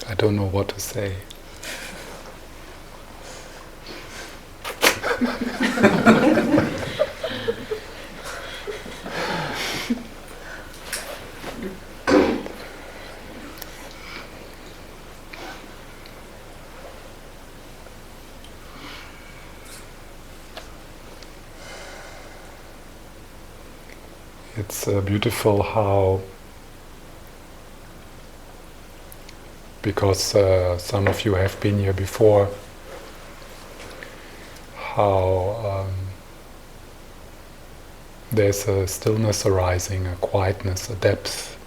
I don't know what to say. It's beautiful how, because some of you have been here before, how there's a stillness arising, a quietness, a depth,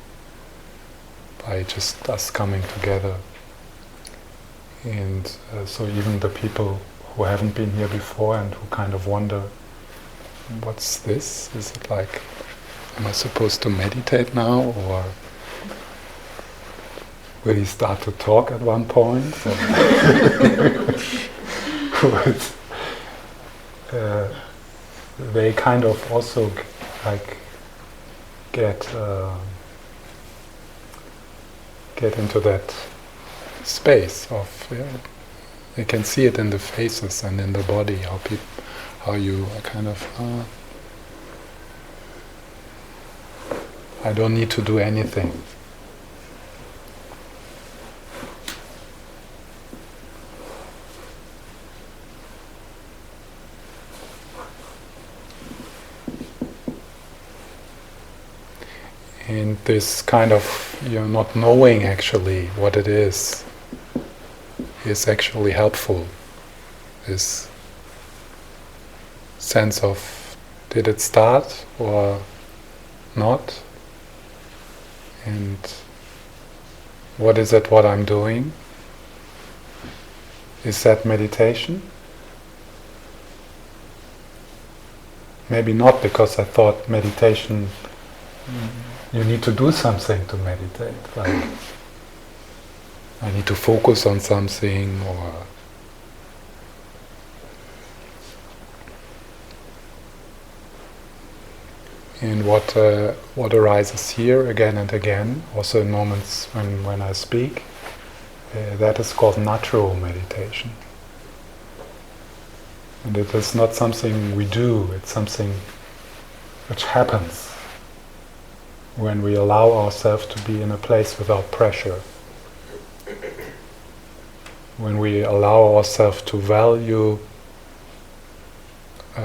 by just us coming together. And so even the people who haven't been here before and who kind of wonder, what's this? Is it like, am I supposed to meditate now, or will he start to talk at one point? They kind of also get into that space of, you can see it in the faces and in the body, how you are kind of, I don't need to do anything. And this kind of, not knowing actually what it is actually helpful. This sense of, did it start or not? And what is it what I'm doing? Is that meditation? Maybe not, because I thought meditation, you need to do something to meditate, like I need to focus on something, or and what arises here again and again, also in moments when I speak, that is called natural meditation. And it is not something we do, it's something which happens when we allow ourselves to be in a place without pressure. When we allow ourselves to value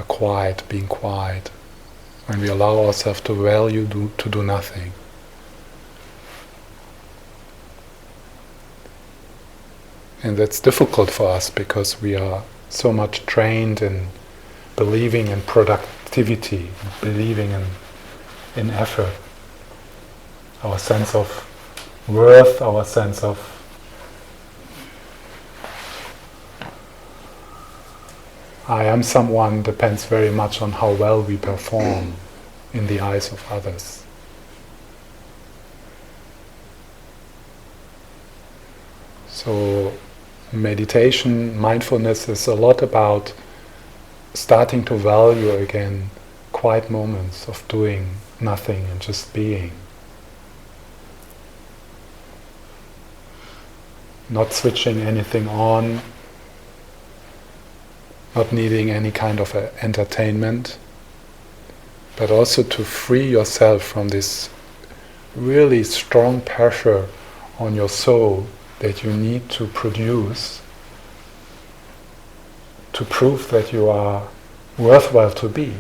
quiet, being quiet. When we allow ourselves to value to do nothing. And that's difficult for us because we are so much trained in believing in productivity, believing in effort. Our sense of worth, our sense of I am someone depends very much on how well we perform in the eyes of others. So meditation, mindfulness is a lot about starting to value again quiet moments of doing nothing and just being. Not switching anything on, not needing any kind of entertainment, but also to free yourself from this really strong pressure on your soul that you need to produce to prove that you are worthwhile to be.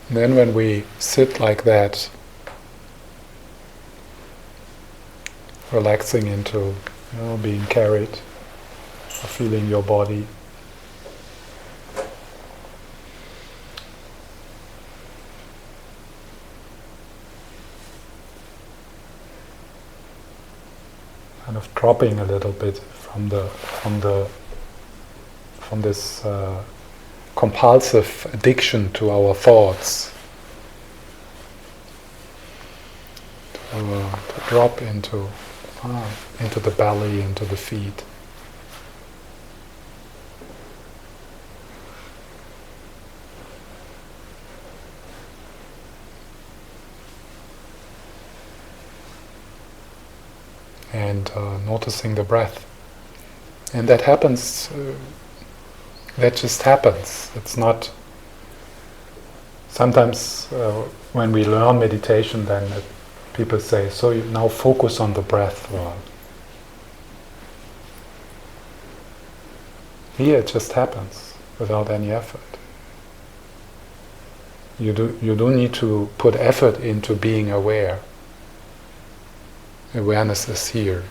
And then when we sit like that, relaxing into being carried, or feeling your body, of dropping a little bit from this compulsive addiction to our thoughts, to drop into the belly, into the feet. And noticing the breath. And that happens, that just happens. It's not... Sometimes when we learn meditation, then people say, so you now focus on the breath. Well, here it just happens without any effort. You don't need to put effort into being aware. Awareness is here,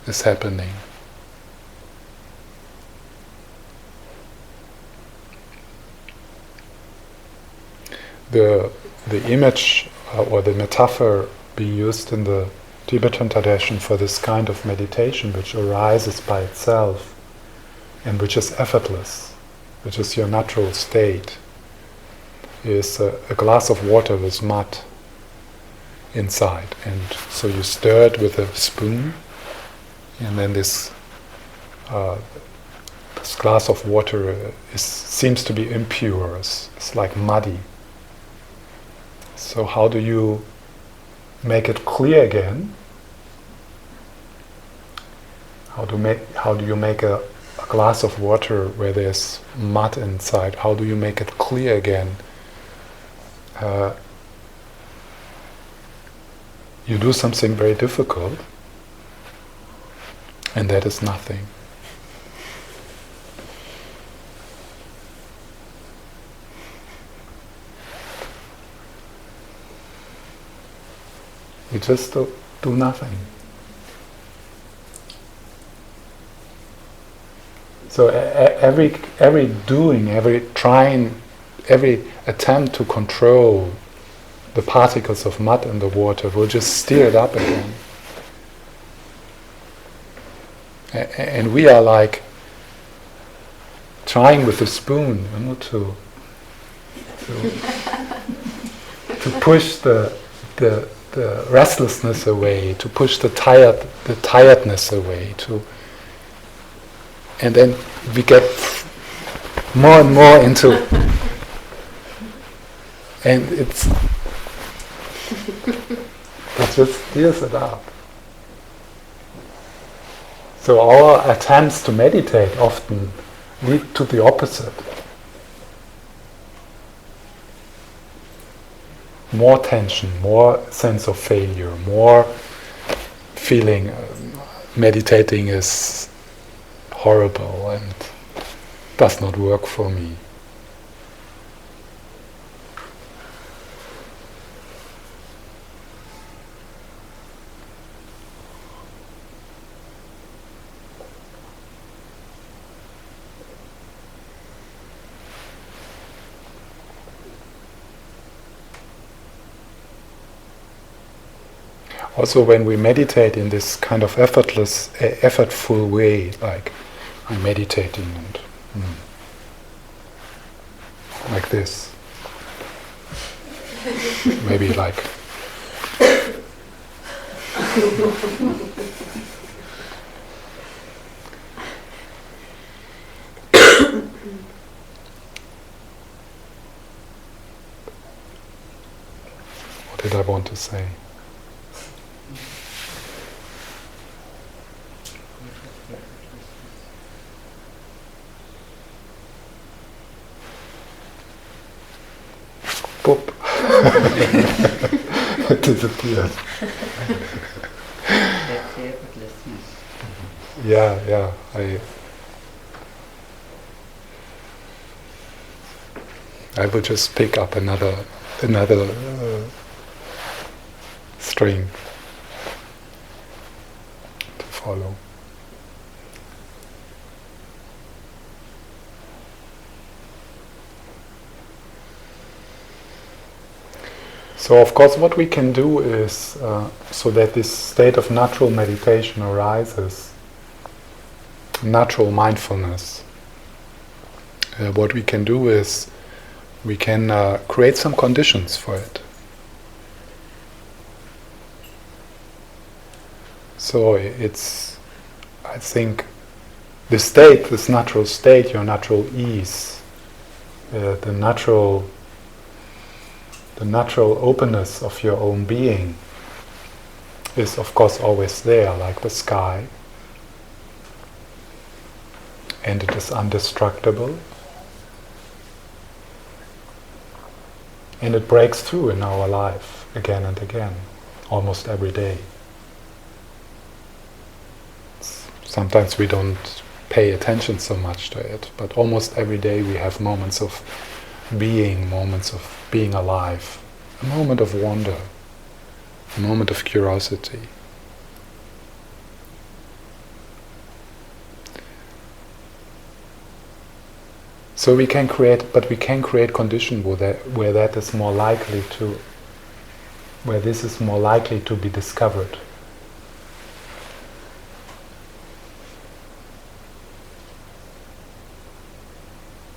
is happening. The image or the metaphor being used in the Tibetan tradition for this kind of meditation, which arises by itself and which is effortless, which is your natural state, is a glass of water with mud inside, and so you stir it with a spoon, and then this glass of water seems to be impure. It's like muddy. So how do you make it clear again? How do you make a glass of water where there's mud inside? How do you make it clear again? You do something very difficult, and that is nothing. You just do nothing. So every doing, every trying, every attempt to control the particles of mud in the water will just stir it up again. And we are like trying with a spoon, to push the restlessness away, to push the tiredness away, and then we get more and more into, and it just steers it up. So our attempts to meditate often lead to the opposite. More tension, more sense of failure, more feeling meditating is horrible and does not work for me. Also, when we meditate in this kind of effortless, effortful way, like I'm meditating and like this, maybe like what did I want to say? Boop. It disappeared. That's effortlessness. Yeah. I will just pick up another string to follow. So of course what we can do is, so that this state of natural meditation arises, natural mindfulness, what we can do is we can create some conditions for it. So it's, I think, this state, this natural state, your natural ease, the natural openness of your own being is of course always there, like the sky, and it is indestructible, and it breaks through in our life again and again, almost every day. Sometimes we don't pay attention so much to it, but almost every day we have moments of being alive, a moment of wonder, a moment of curiosity. So we can create conditions where that is more likely to, where this is more likely to be discovered.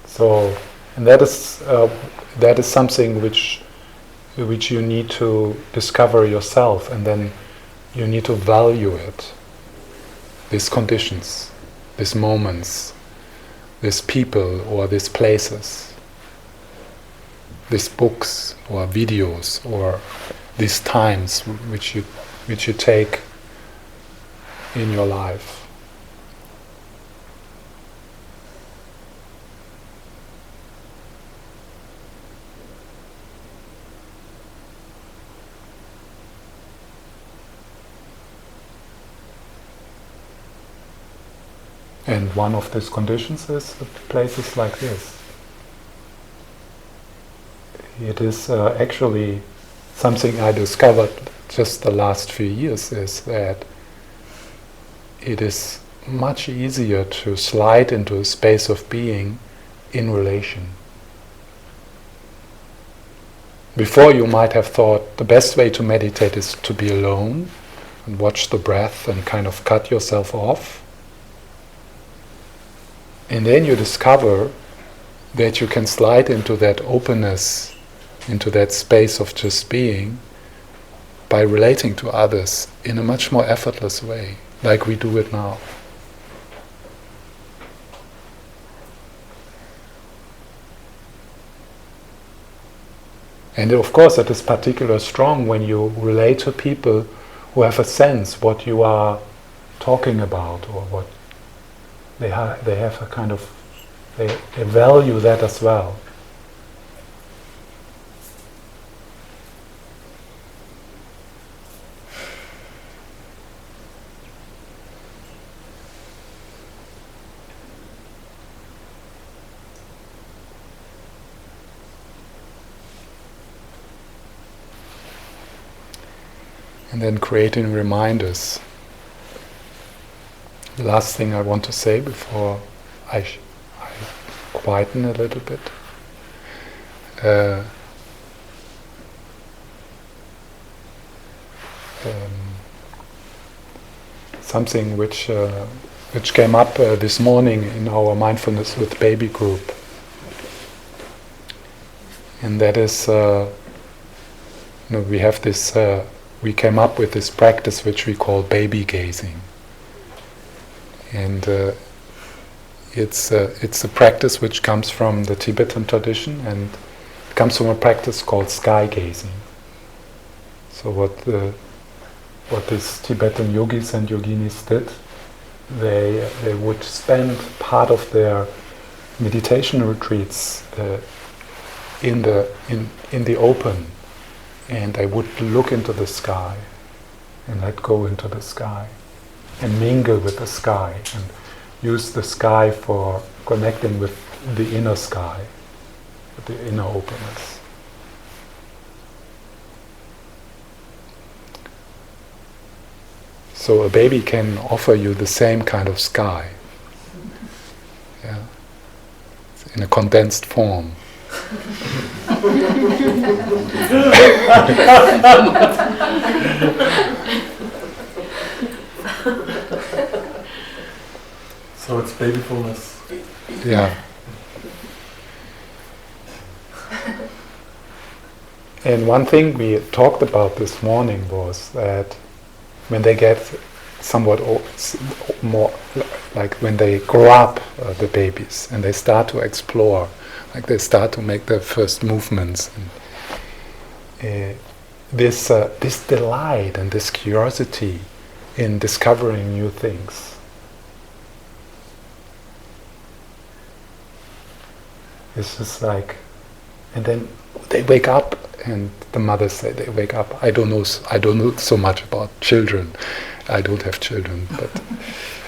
So, and that is something which you need to discover yourself, and then you need to value it. These conditions, these moments, these people or these places, these books or videos or these times which you take in your life. And one of these conditions is places like this. It is actually something I discovered just the last few years, is that it is much easier to slide into a space of being in relation. Before you might have thought the best way to meditate is to be alone and watch the breath and kind of cut yourself off. And then you discover that you can slide into that openness, into that space of just being, by relating to others in a much more effortless way, like we do it now. And of course it is particularly strong when you relate to people who have a sense what you are talking about, or what they have a kind of, they value that as well. And then creating reminders. The last thing I want to say before I quieten a little bit. Something which came up this morning in our Mindfulness with Baby group. And that is, we have this, we came up with this practice which we call baby gazing. And it's a practice which comes from the Tibetan tradition, and it comes from a practice called sky gazing. So what these Tibetan yogis and yoginis did, they would spend part of their meditation retreats in the open, and they would look into the sky and let go into the sky and mingle with the sky and use the sky for connecting with the inner sky, with the inner openness. So a baby can offer you the same kind of sky, yeah, in a condensed form. So it's babyfulness. Yeah. And one thing we talked about this morning was that when they get somewhat more, like when they grow up, the babies, and they start to explore, like they start to make their first movements, and this delight and this curiosity in discovering new things. It's just like, and then they wake up, and the mothers say they wake up. I don't know so much about children. I don't have children, but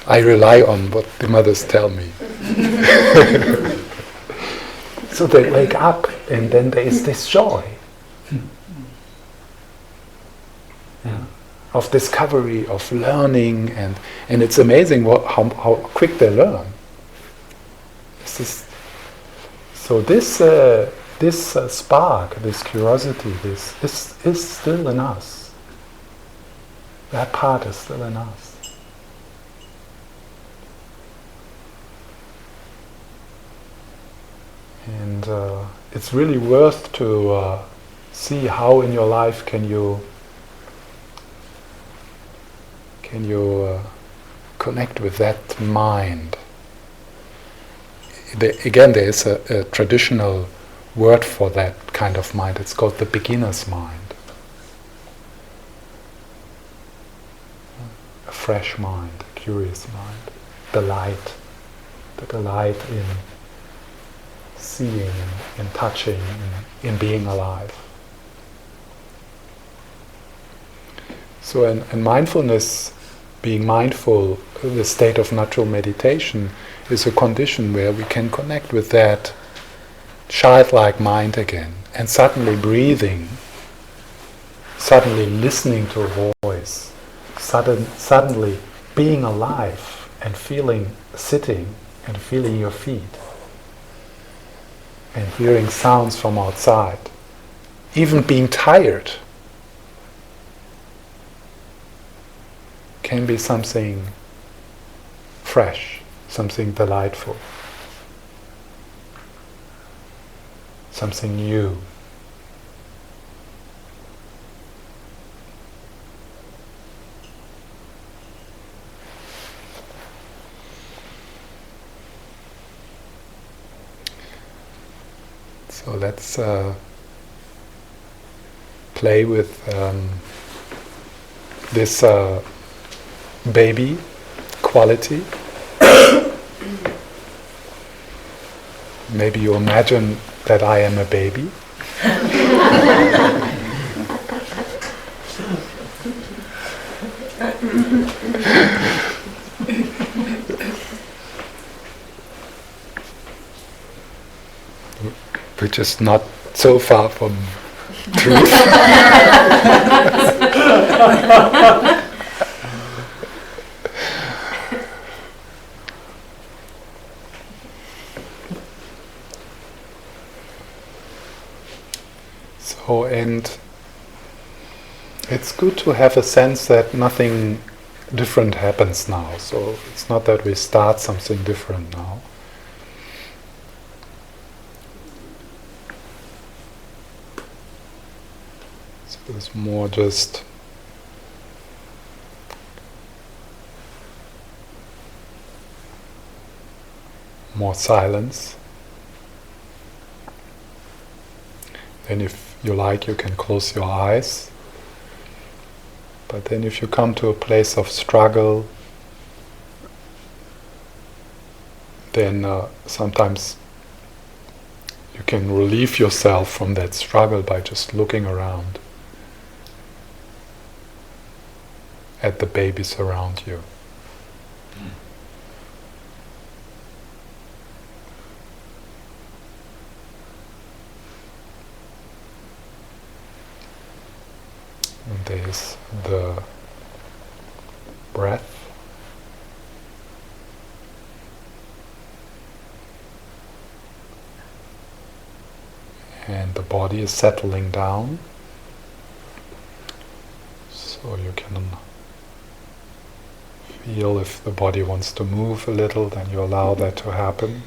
I rely on what the mothers tell me. So they wake up, and then there is this joy, yeah, of discovery, of learning, and it's amazing how quick they learn. So this spark, this curiosity, this is still in us. That part is still in us. And it's really worth to see how in your life can you connect with that mind. Again, there is a traditional word for that kind of mind. It's called the beginner's mind. A fresh mind, a curious mind. The delight in seeing, in touching, in being alive. So in mindfulness, being mindful, the state of natural meditation, is a condition where we can connect with that childlike mind again, and suddenly breathing, suddenly listening to a voice, suddenly being alive and sitting and feeling your feet, and hearing sounds from outside, even being tired can be something fresh, something delightful, something new. So let's play with this baby quality. Maybe you imagine that I am a baby. Which is not so far from truth. And it's good to have a sense that nothing different happens now. So it's not that we start something different now. So it's more just more silence. And if you like, you can close your eyes. But then if you come to a place of struggle, then sometimes you can relieve yourself from that struggle by just looking around at the babies around you. And there's the breath. and the body is settling down. So you can feel if the body wants to move a little, then you allow that to happen.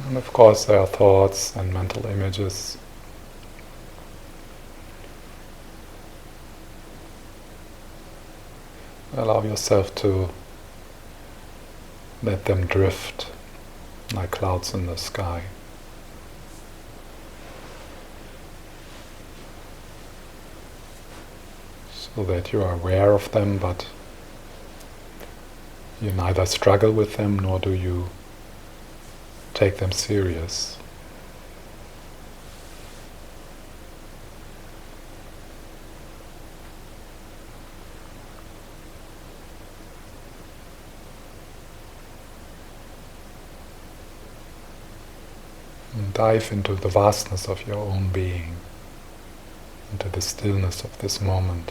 And of course there are thoughts and mental images. Allow yourself to let them drift like clouds in the sky. So that you are aware of them, but you neither struggle with them nor do you take them serious. And dive into the vastness of your own being, into the stillness of this moment.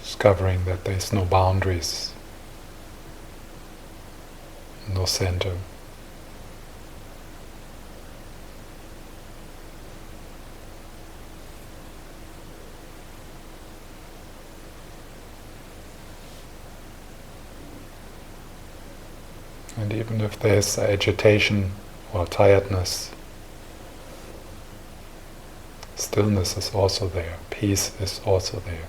Discovering that there is no boundaries, no center. And even if there's agitation or tiredness, stillness is also there, peace is also there.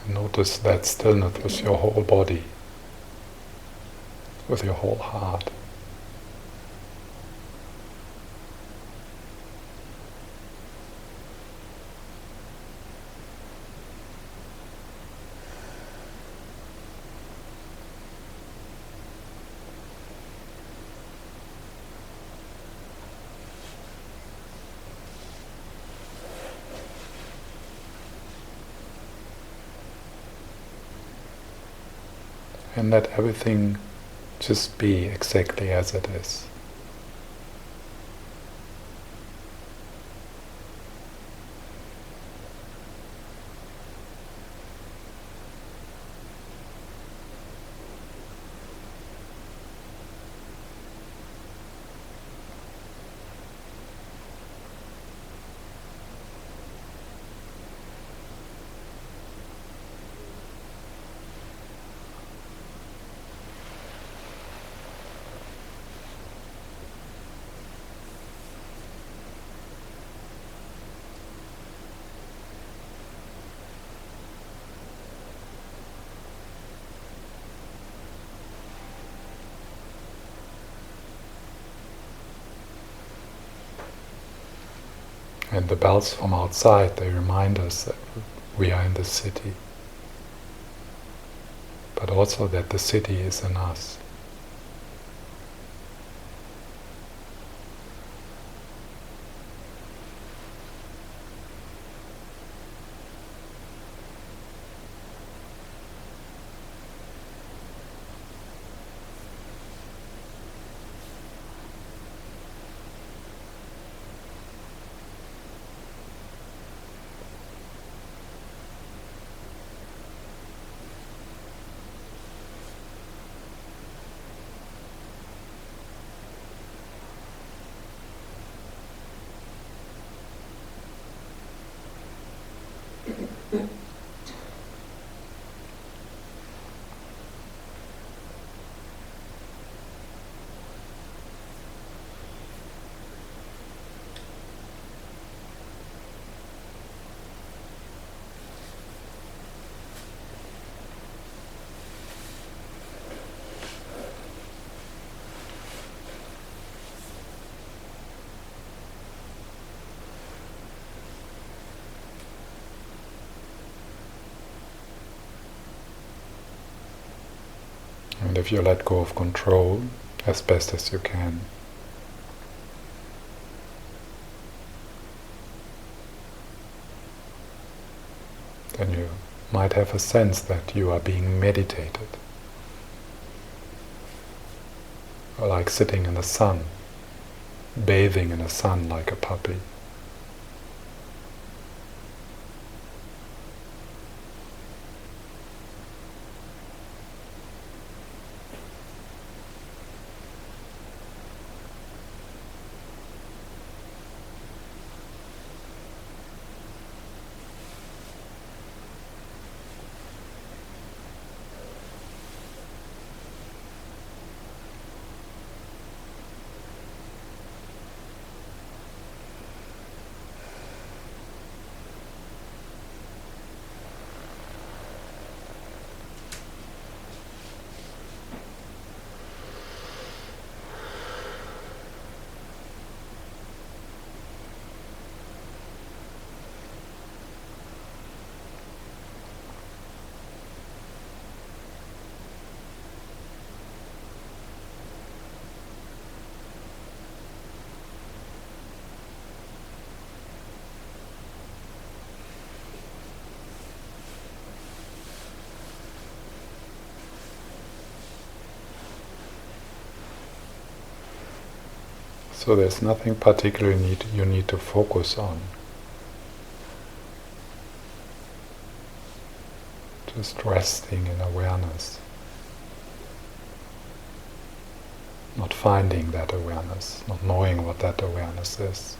Notice that stillness with your whole body, with your whole heart. And let everything just be exactly as it is. And the bells from outside, they remind us that we are in the city, but also that the city is in us. And if you let go of control as best as you can, then you might have a sense that you are being meditated. Or like sitting in the sun, bathing in the sun like a puppy. So there's nothing particular you need to focus on. Just resting in awareness. Not finding that awareness, not knowing what that awareness is.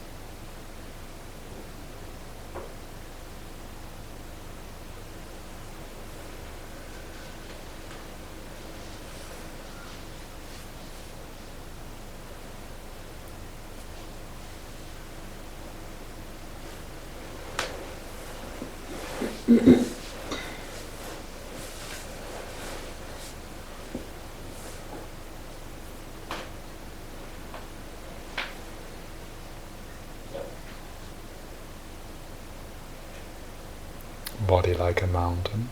Body like a mountain,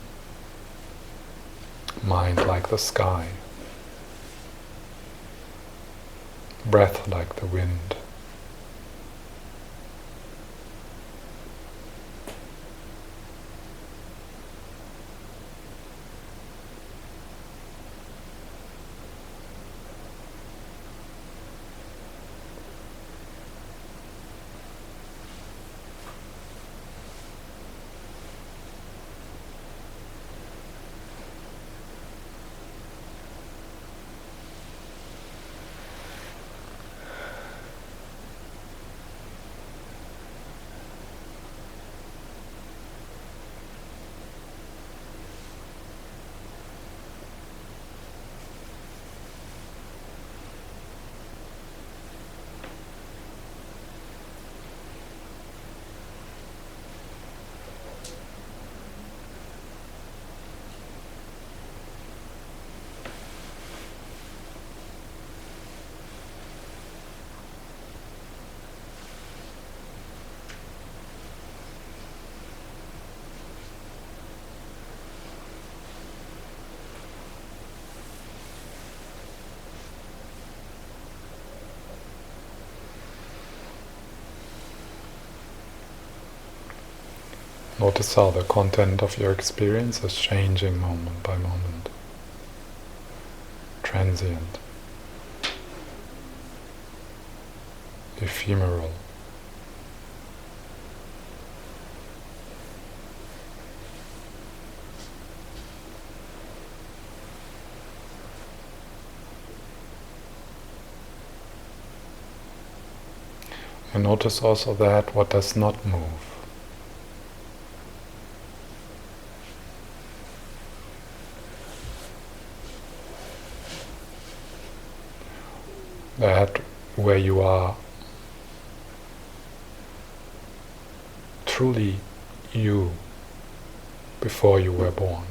mind like the sky, breath like the wind. Notice how the content of your experience is changing moment by moment. Transient. Ephemeral. And notice also that what does not move. That where you are truly you before you were born.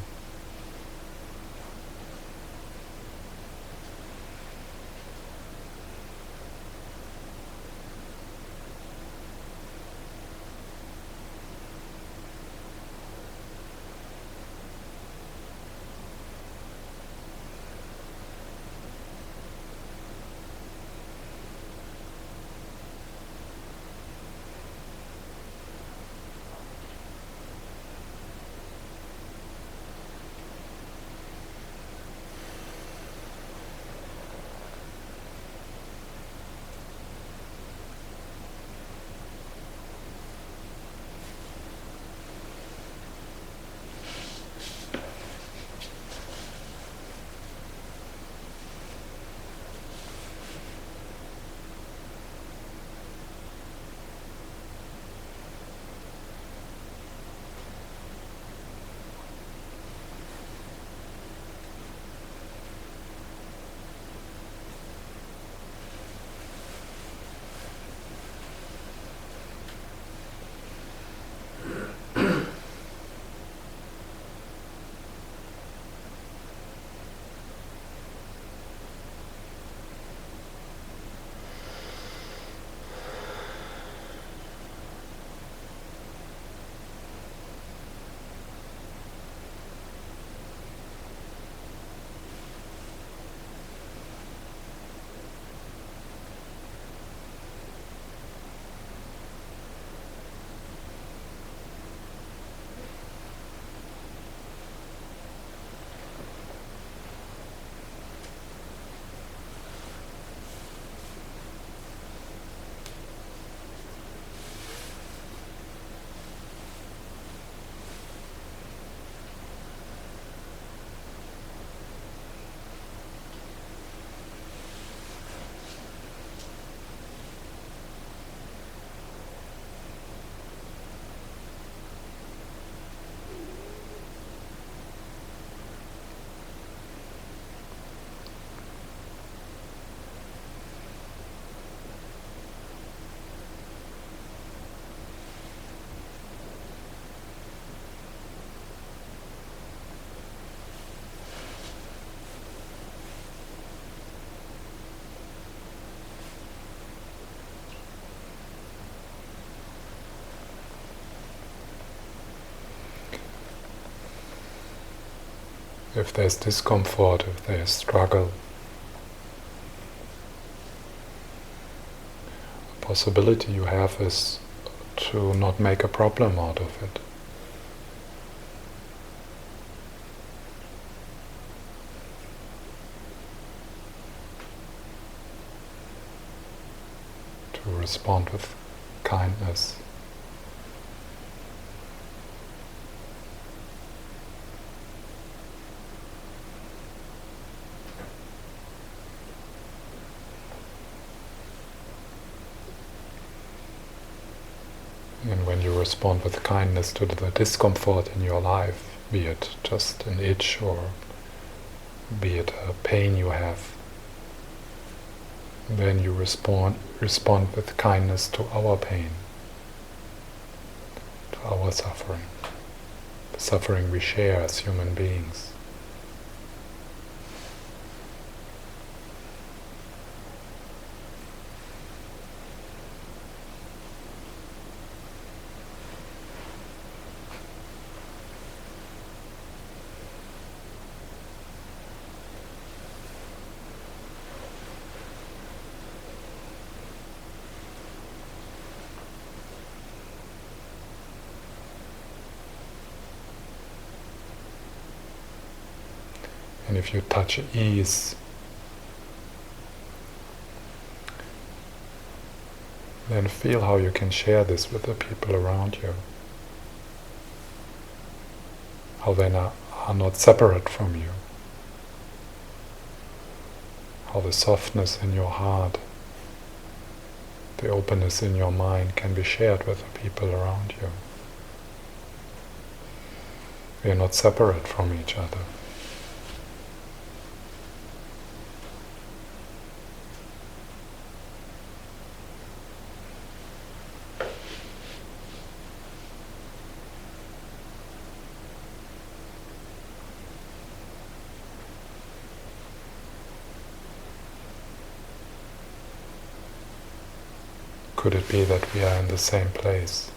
if there's discomfort, if there's struggle. The possibility you have is to not make a problem out of it. To respond with kindness. And when you respond with kindness to the discomfort in your life, be it just an itch or be it a pain you have, then you respond with kindness to our pain, to our suffering, the suffering we share as human beings. And if you touch ease, then feel how you can share this with the people around you. How they are not separate from you. How the softness in your heart, the openness in your mind can be shared with the people around you. We are not separate from each other. Could it be that we are in the same place?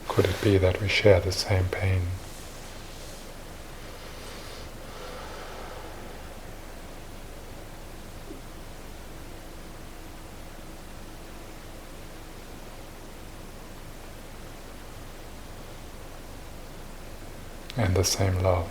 Could it be that we share the same pain? And the same love.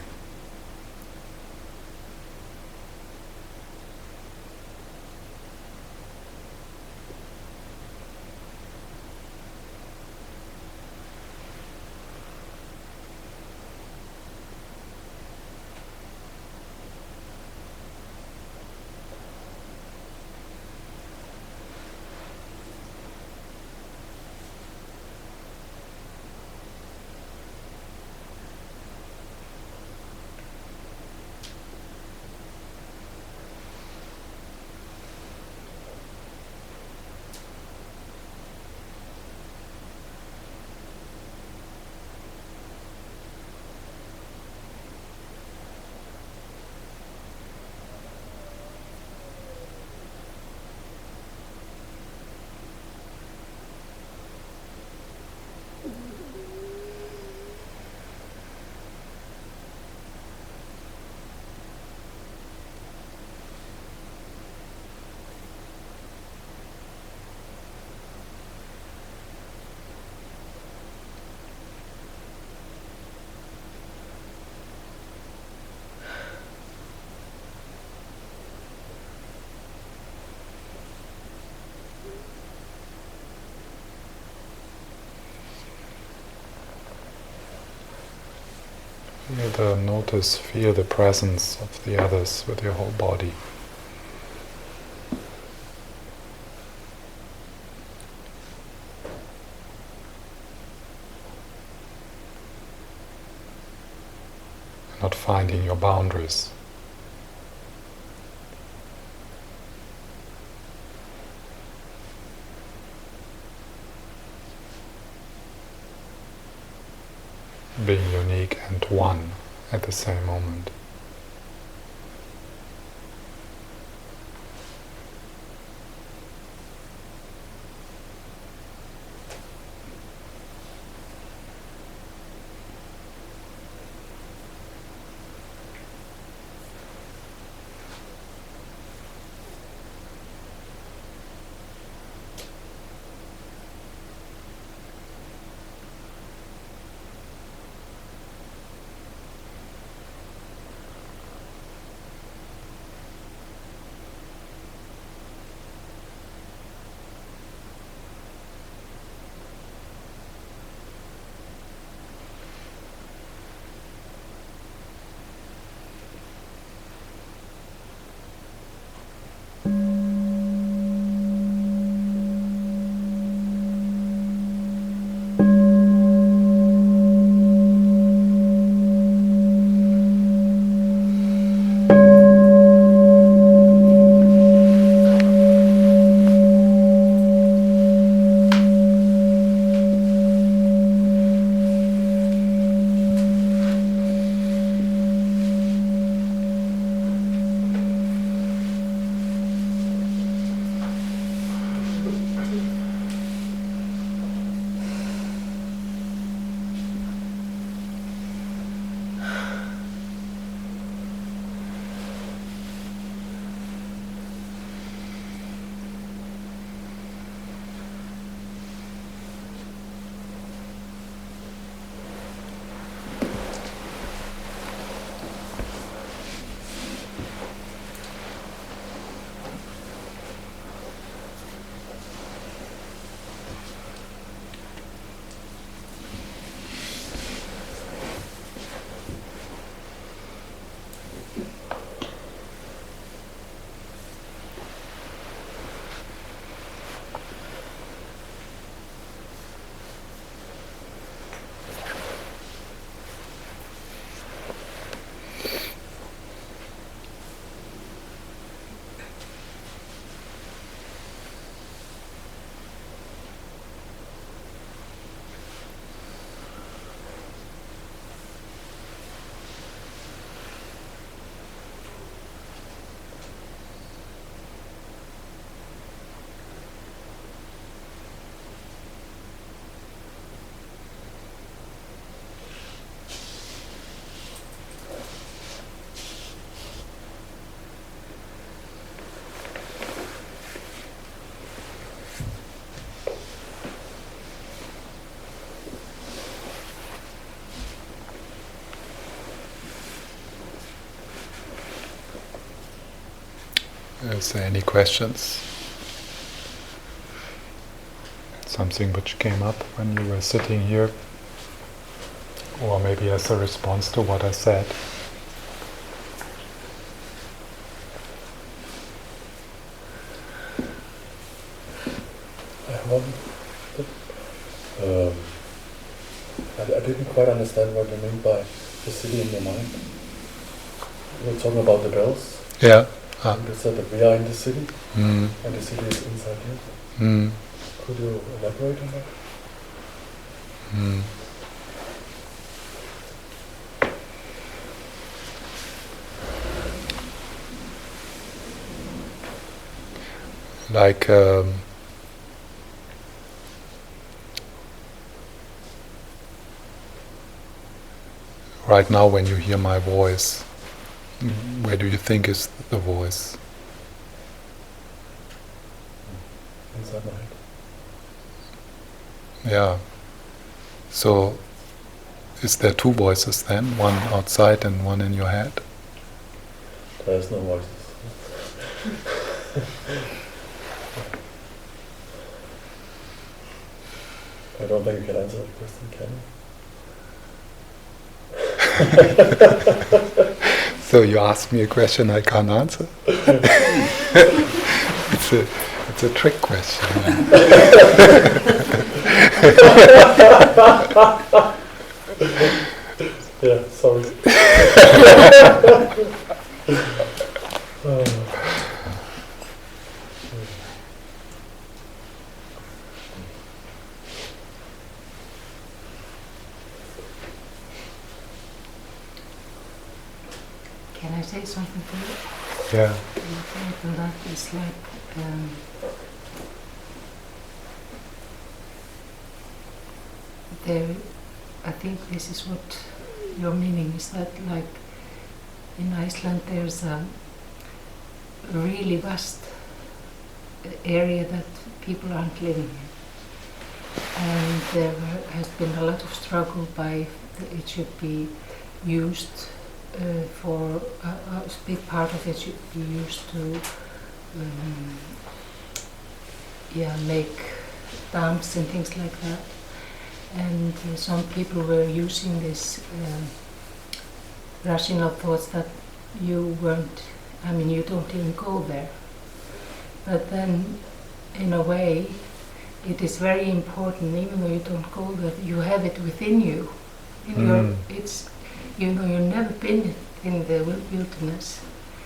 Feel the presence of the others with your whole body. Not finding your boundaries. being unique and one at the same moment. Is there any questions? Something which came up when you were sitting here, or maybe as a response to what I said? I didn't quite understand what you mean by the city in your mind. You were talking about the bells. Yeah. And you said that we are in the city, Mm. and the city is inside you. Mm. Could you elaborate on that? Mm. Like right now when you hear my voice, where do you think is the voice? Inside my head. Yeah. So is there two voices then? One outside and one in your head? There's no voices. I don't think you can answer that question, can you? So you ask me a question I can't answer? It's a trick question. Yeah, sorry. say something to you? Yeah. And that is like there. I think this is what your meaning is. That like in Iceland, there's a really vast area that people aren't living in, and there has been a lot of struggle by it should be used for a big part of it should be used to make dams and things like that. And some people were using this rational thoughts that you weren't, you don't even go there. But then, in a way, it is very important, even though you don't go there, you have it within you. Even though you've never been in the wilderness,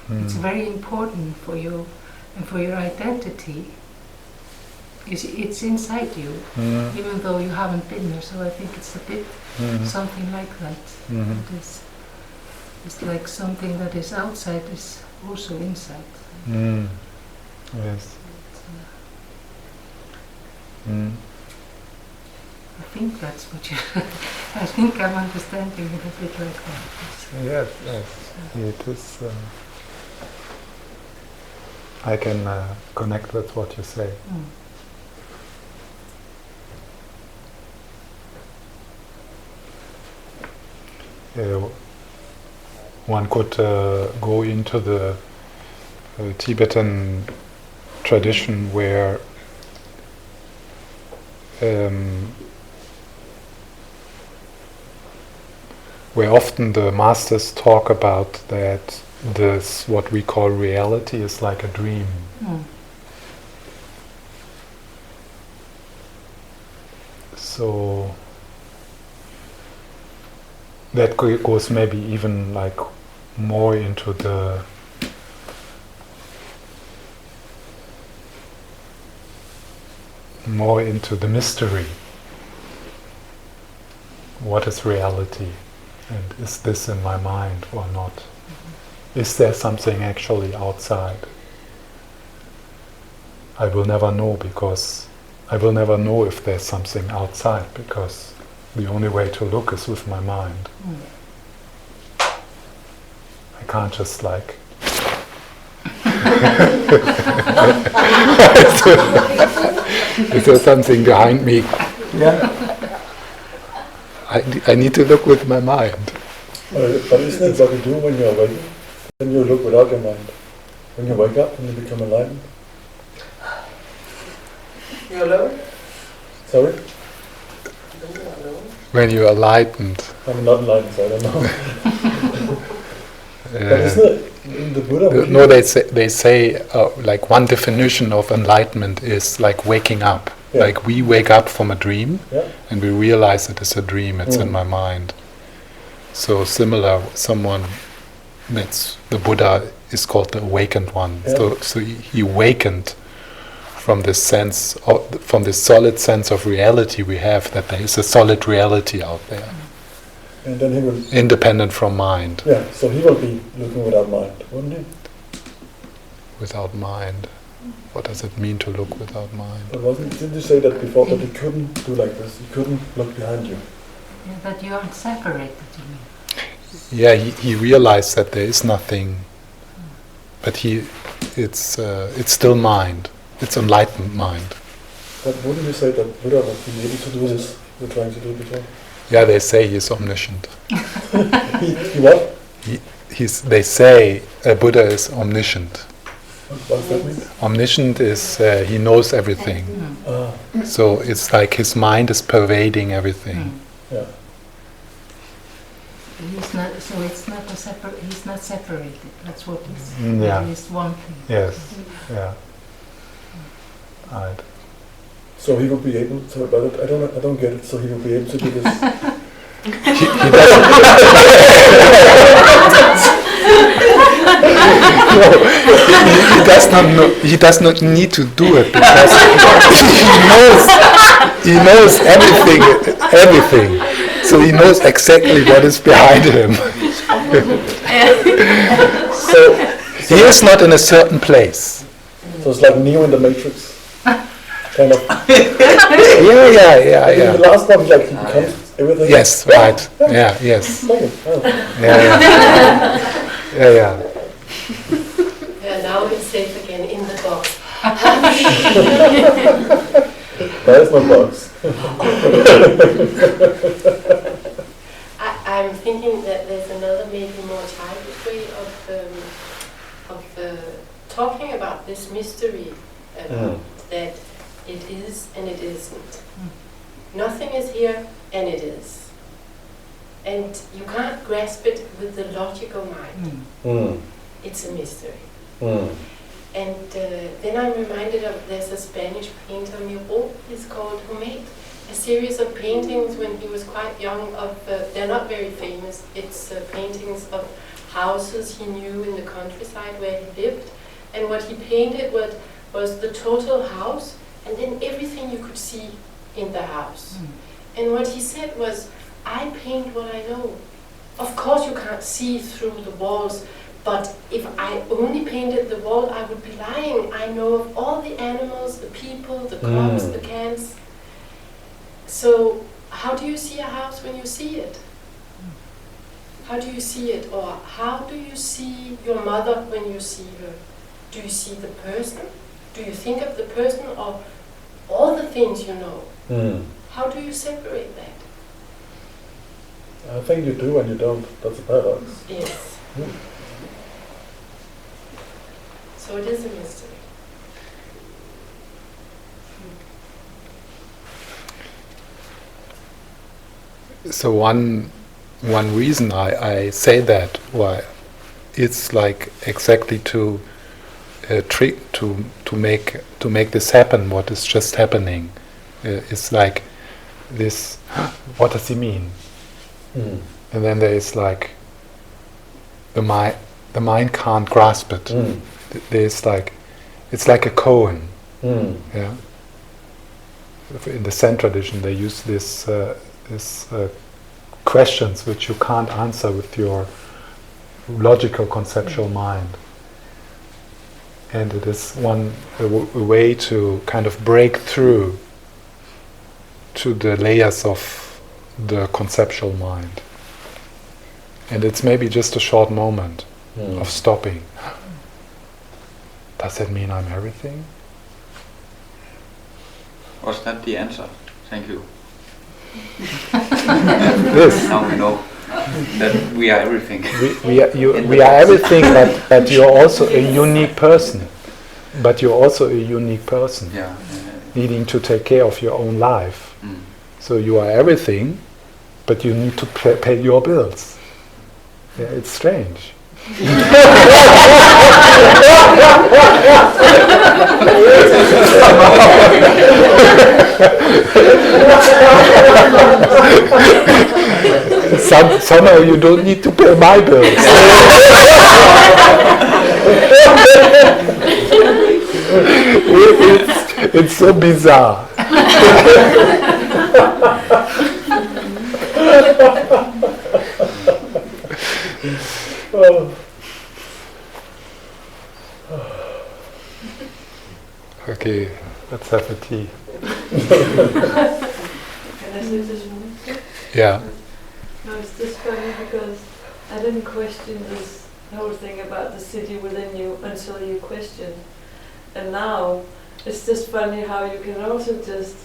it's very important for you and for your identity. It's inside you, even though you haven't been there. So I think it's a bit something like that. It's like something that is outside is also inside. Yes. I think that's what you. I think I'm understanding it a bit like that. Yes, yes. It is. I can connect with what you say. One could go into the Tibetan tradition where often the masters talk about that this, what we call reality, is like a dream. So that goes maybe even like more into the mystery. What is reality? And is this in my mind or not? Is there something actually outside? I will never know if there's something outside, because the only way to look is with my mind. I can't just like is there something behind me? Yeah. I need to look with my mind. But isn't it what you do when you're awake? Then you look without your mind. When you wake up and you become enlightened. You're alone? Sorry? When you're enlightened. I'm not enlightened, so I don't know. But isn't it in the Buddha? No, they say like one definition of enlightenment is like waking up. Yeah. Like we wake up from a dream, and we realize it is a dream. It's in my mind. So similar, someone that's the Buddha is called the awakened one. Yeah. So he awakened from this sense, from this solid sense of reality we have, that there is a solid reality out there. And then he will independent from mind. Yeah, so he will be looking without mind, wouldn't he? Without mind. What does it mean to look without mind? But didn't you say that before, that you couldn't do like this? You couldn't look behind you. Yeah, that you aren't separated, you mean? Yeah, he realized that there is nothing, but it's still mind. It's enlightened mind. But wouldn't you say that Buddha would be able to do this you're trying to do before? Yeah, they say he's omniscient. He what? They say Buddha is omniscient. What does that mean? Omniscient is he knows everything. So it's like his mind is pervading everything. Yeah. He's not. So it's not he's not separated. That's what he's. Yeah. He's one thing. Yes. Yeah. Right. So he will be able to. But I don't get it. So he will be able to do this. He does not need to do it, because he knows everything. So he knows exactly what is behind him. He is not in a certain place. So it's like Neo in the Matrix. Kind of. Yeah. In the last one, like he becomes everything. Yes, right. Yeah, yes. Yeah. Yeah, now it's safe again in the box. There is no box. I'm thinking that there's another maybe more childish way of talking about this mystery that it is and it isn't. Nothing is here and it is. And you can't grasp it with the logical mind. It's a mystery. And then I'm reminded of, there's a Spanish painter, Miro, he's called, who made a series of paintings when he was quite young of, they're not very famous, it's paintings of houses he knew in the countryside where he lived. And what he painted was the total house and then everything you could see in the house. And what he said was, I paint what I know. Of course you can't see through the walls, but if I only painted the wall, I would be lying. I know of all the animals, the people, the crops, the cans. So how do you see a house when you see it? How do you see it? Or how do you see your mother when you see her? Do you see the person? Do you think of the person or all the things you know? How do you separate that? I think you do and you don't. That's a paradox. Yes. So it is a mystery. So one reason I say that, why it's like exactly to make this happen. What is just happening? It's like this. What does he mean? And then there is like the mind can't grasp it. There's like, it's like a koan. Yeah. In the Zen tradition, they use this questions which you can't answer with your logical conceptual mind, and it is a way to kind of break through to the layers of the conceptual mind. And it's maybe just a short moment of stopping. Does that mean I'm everything? Was that the answer? Thank you. This. Now we know that we are everything. We are everything, but you're also a unique person. But you're also a unique person, needing to take care of your own life. So you are everything, but you need to pay your bills. Yeah, it's strange. Somehow you don't need to pay my bills. It's so bizarre. Okay, let's have a tea. Can I say this one? Yeah. No, it's just funny because I didn't question this whole thing about the city within you until you questioned. And now it's just funny how you can also just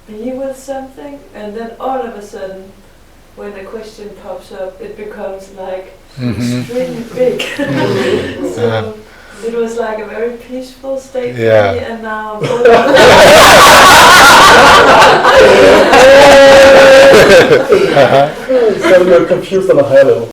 be with something and then all of a sudden when a question pops up it becomes like extremely big. So it was like a very peaceful state for me and now I'm So you're confused on a higher level.